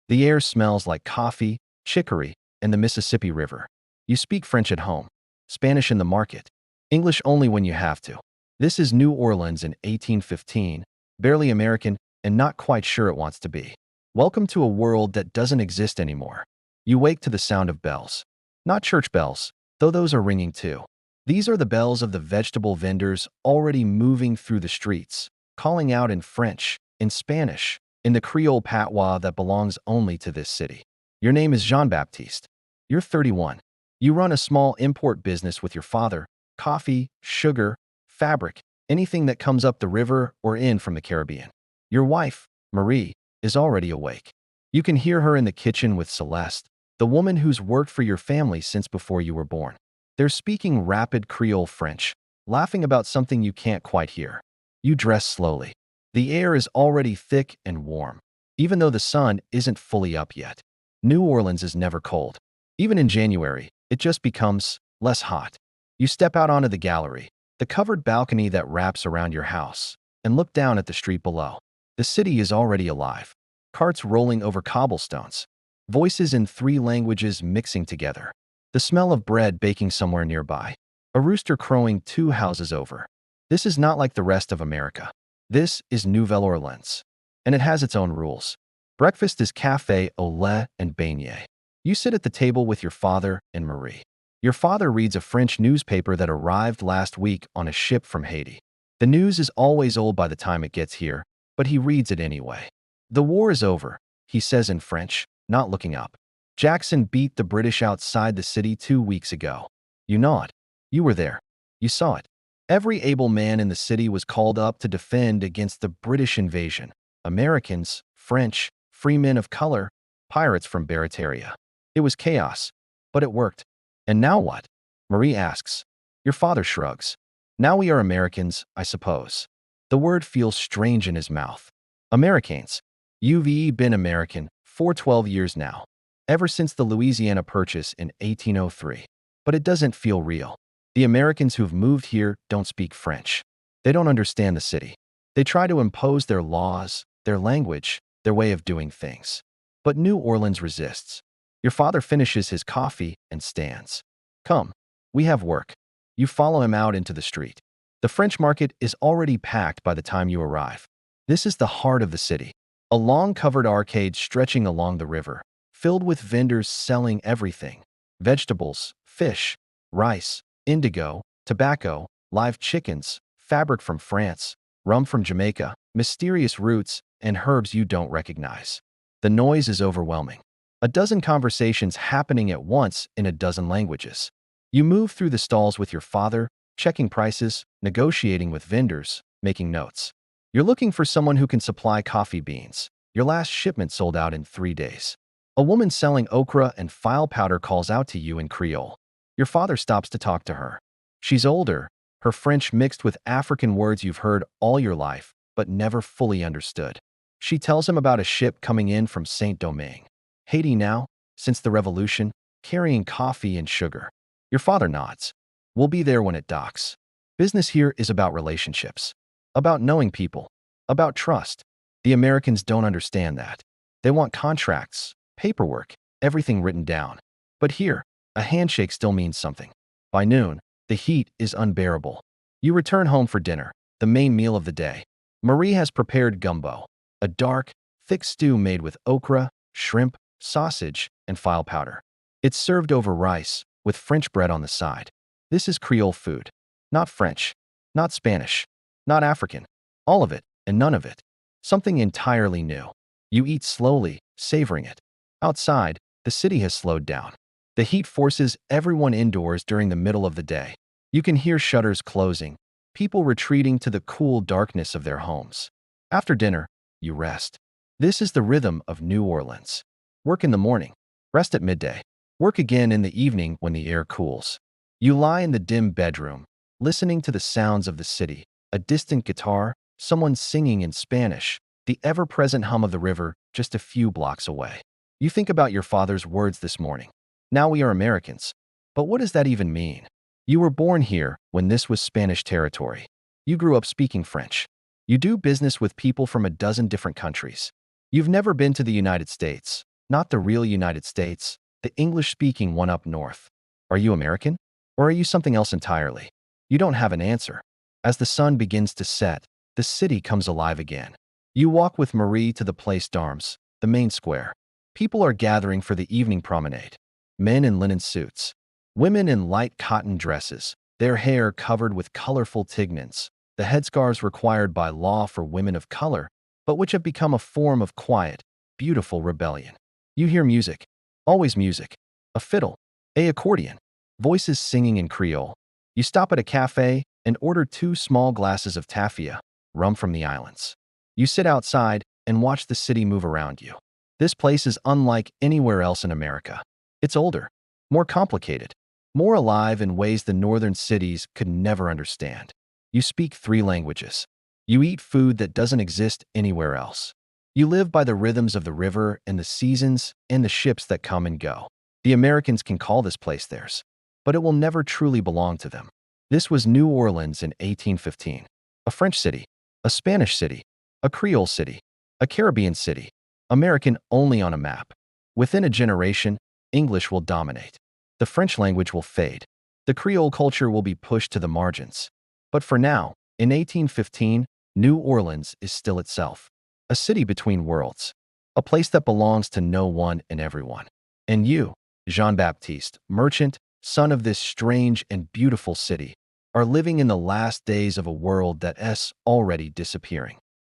The air smells like coffee, chicory, and the Mississippi River. You speak French at home, Spanish in the market, English only when you have to. This is New Orleans in 1815, barely American and not quite sure it wants to be. Welcome to a world that doesn't exist anymore. You wake to the sound of bells. Not church bells, though those are ringing too. These are the bells of the vegetable vendors already moving through the streets, calling out in French, in Spanish, in the Creole patois that belongs only to this city. Your name is Jean-Baptiste. You're 31. You run a small import business with your father, coffee, sugar, fabric, anything that comes up the river or in from the Caribbean. Your wife, Marie, is already awake. You can hear her in the kitchen with Celeste, the woman who's worked for your family since before you were born. They're speaking rapid Creole French, laughing about something you can't quite hear. You dress slowly. The air is already thick and warm, even though the sun isn't fully up yet. New Orleans is never cold. Even in January, it just becomes less hot. You step out onto the gallery, the covered balcony that wraps around your house, and look down at the street below. The city is already alive. Carts rolling over cobblestones. Voices in 3 languages mixing together. The smell of bread baking somewhere nearby. A rooster crowing 2 houses over. This is not like the rest of America. This is Nouvelle-Orléans, and it has its own rules. Breakfast is café au lait and beignet. You sit at the table with your father and Marie. Your father reads a French newspaper that arrived last week on a ship from Haiti. The news is always old by the time it gets here, but he reads it anyway. The war is over, he says in French, not looking up. Jackson beat the British outside the city 2 weeks ago. You nod. You were there. You saw it. Every able man in the city was called up to defend against the British invasion. Americans, French, free men of color, pirates from Barataria. It was chaos, but it worked. And now what? Marie asks. Your father shrugs. Now we are Americans, I suppose. The word feels strange in his mouth. Americans. You've been American for 12 years now, ever since the Louisiana Purchase in 1803. But it doesn't feel real. The Americans who've moved here don't speak French. They don't understand the city. They try to impose their laws, their language, their way of doing things. But New Orleans resists. Your father finishes his coffee and stands. Come, we have work. You follow him out into the street. The French market is already packed by the time you arrive. This is the heart of the city. A long covered arcade stretching along the river, filled with vendors selling everything. Vegetables, fish, rice, indigo, tobacco, live chickens, fabric from France, rum from Jamaica, mysterious roots, and herbs you don't recognize. The noise is overwhelming. A dozen conversations happening at once in a dozen languages. You move through the stalls with your father, checking prices, negotiating with vendors, making notes. You're looking for someone who can supply coffee beans. Your last shipment sold out in 3 days. A woman selling okra and file powder calls out to you in Creole. Your father stops to talk to her. She's older, her French mixed with African words you've heard all your life, but never fully understood. She tells him about a ship coming in from Saint-Domingue. Haiti now, since the revolution, carrying coffee and sugar. Your father nods. We'll be there when it docks. Business here is about relationships, about knowing people, about trust. The Americans don't understand that. They want contracts, paperwork, everything written down. But here, a handshake still means something. By noon, the heat is unbearable. You return home for dinner, the main meal of the day. Marie has prepared gumbo, a dark, thick stew made with okra, shrimp, sausage, and file powder. It's served over rice, with French bread on the side. This is Creole food. Not French, not Spanish, not African. All of it, and none of it. Something entirely new. You eat slowly, savoring it. Outside, the city has slowed down. The heat forces everyone indoors during the middle of the day. You can hear shutters closing, people retreating to the cool darkness of their homes. After dinner, you rest. This is the rhythm of New Orleans. Work in the morning, rest at midday. Work again in the evening when the air cools. You lie in the dim bedroom, listening to the sounds of the city, a distant guitar, someone singing in Spanish, the ever-present hum of the river just a few blocks away. You think about your father's words this morning. Now we are Americans. But what does that even mean? You were born here when this was Spanish territory. You grew up speaking French. You do business with people from a dozen different countries. You've never been to the United States, not the real United States, the English-speaking one up north. Are you American? Or are you something else entirely? You don't have an answer. As the sun begins to set, the city comes alive again. You walk with Marie to the Place d'Armes, the main square. People are gathering for the evening promenade. Men in linen suits. Women in light cotton dresses, their hair covered with colorful tignons, the headscarves required by law for women of color, but which have become a form of quiet, beautiful rebellion. You hear music, always music, a fiddle, a accordion, voices singing in Creole. You stop at a cafe and order 2 small glasses of tafia, rum from the islands. You sit outside and watch the city move around you. This place is unlike anywhere else in America. It's older, more complicated, more alive in ways the northern cities could never understand. You speak 3 languages. You eat food that doesn't exist anywhere else. You live by the rhythms of the river and the seasons and the ships that come and go. The Americans can call this place theirs, but it will never truly belong to them. This was New Orleans in 1815. A French city, a Spanish city, a Creole city, a Caribbean city, American only on a map. Within a generation, English will dominate. The French language will fade. The Creole culture will be pushed to the margins. But for now, in 1815, New Orleans is still itself. A city between worlds. A place that belongs to no one and everyone. And you, Jean-Baptiste, merchant, son of this strange and beautiful city, are living in the last days of a world that is already disappearing.